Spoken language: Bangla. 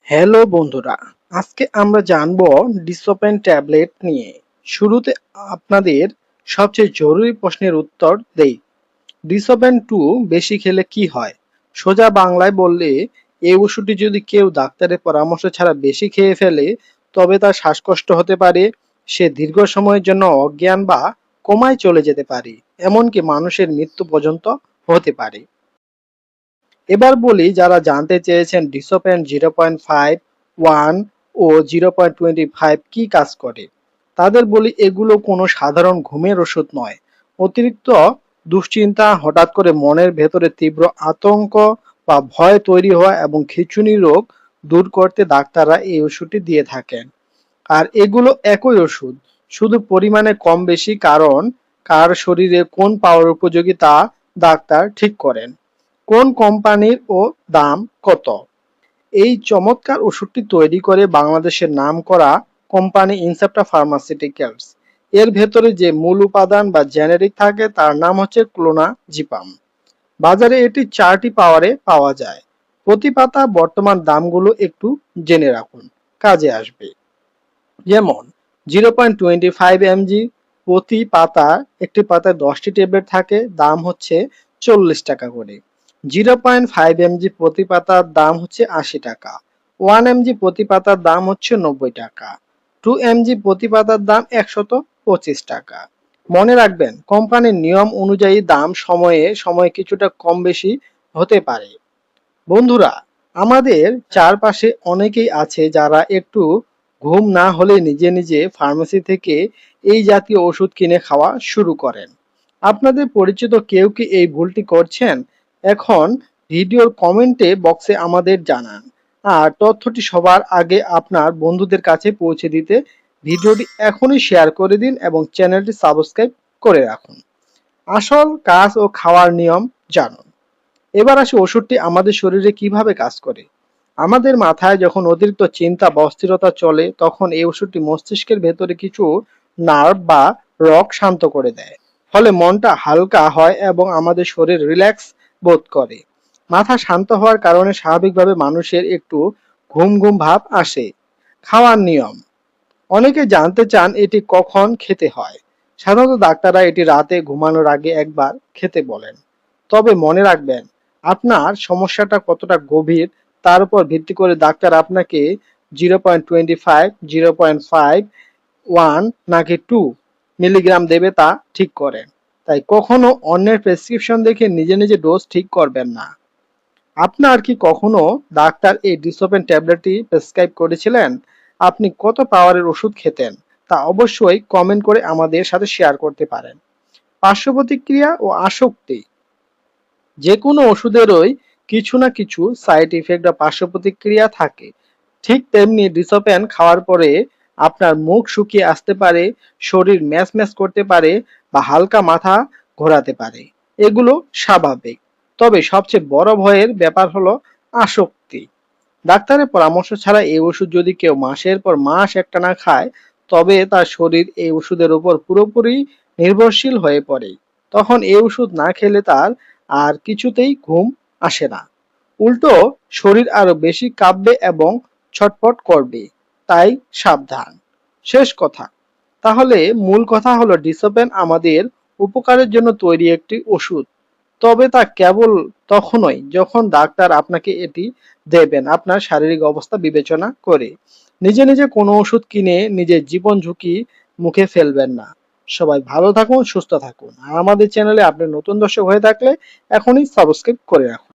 হ্যালো বন্ধুরা, আজকে আমরা জানবো ডিসোপেন ট্যাবলেট নিয়ে। শুরুতে আপনাদের সবচেয়ে জরুরি প্রশ্নের উত্তর দেই। ডিসোপেন 2 বেশি খেলে কি হয়? সোজা বাংলায় বললে, এই ওষুধটি যদি কেউ ডাক্তারের পরামর্শ ছাড়া বেশি খেয়ে ফেলে, তবে তার শ্বাসকষ্ট হতে পারে, সে দীর্ঘ সময়ের জন্য অজ্ঞান বা কোমায় চলে যেতে পারে, এমনকি মানুষের মৃত্যু পর্যন্ত হতে পারে। এবার বলি, যারা জানতে চেয়েছেন ডিসোপেন 0.5, 1 ও 0.25 কি কাজ করে, তাদের বলি এগুলো কোনো সাধারণ ঘুমের ওষুধ নয়। অতিরিক্ত দুশ্চিন্তা, হঠাৎ করে মনের ভেতরে তীব্র আতঙ্ক বা ভয় তৈরি হওয়া এবং খিঁচুনি রোগ দূর করতে ডাক্তাররা এই ওষুধটি দিয়ে থাকেন। আর এগুলো একই ওষুধ, শুধু পরিমাণে কম বেশি, কারণ কার শরীরে কোন পাওয়ার উপযোগী তা ডাক্তার ঠিক করেন। কোন কোম্পানির ও দাম কত? এই চমৎকার ওষুধটি তৈরি করে বাংলাদেশের নামকরা কোম্পানি ইনসেপ্টা ফার্মাসিউটিক্যালস। এর ভেতরে যে মূল উপাদান বা জেনেরিক থাকে তার নাম হচ্ছে ক্লোনাজিপাম। বাজারে এটি 4টি পাওয়ারে পাওয়া যায়। প্রতি পাতা বর্তমান দামগুলো একটু জেনে রাখুন, কাজে আসবে। যেমন 0.25 mg প্রতি পাতা, একটি পাতায় 10টি ট্যাবলেট থাকে, দাম হচ্ছে 40 টাকা করে। 0.5 mg প্রতি পাতার দাম হচ্ছে 80 টাকা। 1 mg প্রতি পাতার দাম হচ্ছে 90 টাকা। 2 mg প্রতি পাতার দাম 125 টাকা। মনে রাখবেন, কোম্পানির নিয়ম অনুযায়ী দাম সময়ে সময়ে কিছুটা কম বেশি হতে পারে। বন্ধুরা, আমাদের চারপাশে অনেকেই আছে যারা একটু ঘুম না হলে নিজে নিজে ফার্মেসি থেকে এই জাতীয় ওষুধ কিনে খাওয়া শুরু করেন। আপনাদের পরিচিত কেউ কি এই ভুলটি করছেন? এখন ভিডিওর কমেন্টে বক্সে আমাদের জানান। আর তথ্যটি সবার আগে আপনার বন্ধুদের কাছে পৌঁছে দিতে ভিডিওটি এখনই শেয়ার করে দিন এবং চ্যানেলটি সাবস্ক্রাইব করে রাখুন। আসল কাজ ও খাওয়ার নিয়ম জানুন। এবার আসি ওষুধটি আমাদের শরীরে কিভাবে কাজ করে। আমাদের মাথায় যখন অতিরিক্ত চিন্তা বা অস্থিরতা চলে, তখন এই ওষুধটি মস্তিষ্কের ভেতরে কিছু নার্ভ বা রগ শান্ত করে দেয়। ফলে মনটা হালকা হয় এবং আমাদের শরীর রিল্যাক্স বোধ করে। মাথা শান্ত হওয়ার কারণে স্বাভাবিকভাবে মানুষের একটু ঘুম ঘুম ভাব আসে। খাওয়ার নিয়ম, অনেকে জানতে চান এটি কখন খেতে হয়। সাধারণত ডাক্তাররা এটি রাতে ঘুমানোর আগে একবার খেতে বলেন। তবে মনে রাখবেন, আপনার সমস্যাটা কতটা গভীর তার উপর ভিত্তি করে ডাক্তার আপনাকে 0.25, 0.5, 1 নাকি 2 মিলিগ্রাম দেবে তা ঠিক করেন। তাই কখনো অন্যের প্রেসক্রিপশন দেখে নিজে নিজে ডোজ ঠিক করবেন না। আপনার কি কখনো ডাক্তার এই ডিসোপেন ট্যাবলেটটি প্রেসক্রাইব করেছিলেন? আপনি কত পাওয়ারের ওষুধ খেতেন তা অবশ্যই কমেন্ট করে আমাদের সাথে শেয়ার করতে পারেন। পার্শ্ব প্রতিক্রিয়া ও আসক্তি, যে কোনো ওষুধেরই কিছু না কিছু সাইড ইফেক্ট বা পার্শ্ব প্রতিক্রিয়া থাকে। ঠিক তেমনি ডিসোপেন খাওয়ার পরে আপনার মুখ শুকিয়ে আসতে পারে, শরীর ম্যাচ ম্যাচ করতে পারে বা হালকা মাথা ঘোরাতে পারে। এগুলো স্বাভাবিক। তবে সবচেয়ে বড় ভয়ের ব্যাপার হলো আসক্তি। ডাক্তারের পরামর্শ ছাড়া এই ওষুধ যদি কেউ মাসের পর মাস একটানা খায়, তবে তার শরীর এই ওষুধের উপর পুরোপুরি নির্ভরশীল হয়ে পড়ে। তখন এই ওষুধ না খেলে তার আর কিছুতেই ঘুম আসে না। উল্টো শরীর আরো বেশি কাঁপবে এবং ছটফট করবে। তাই সাবধান। শেষ কথা, তাহলে মূল কথা হলো ডিসোপেন আমাদের উপকারের জন্য তৈরি একটি ওষুধ। তবে তা কেবল তখনই যখন ডাক্তার আপনাকে এটি দেবেন আপনার শারীরিক অবস্থা বিবেচনা করে। নিজে নিজে কোনো ওষুধ কিনে নিজের জীবন ঝুঁকি মুখে ফেলবেন না। সবাই ভালো থাকুন, সুস্থ থাকুন। আর আমাদের চ্যানেলে আপনি নতুন দর্শক হয়ে থাকলে এখনই সাবস্ক্রাইব করে রাখুন।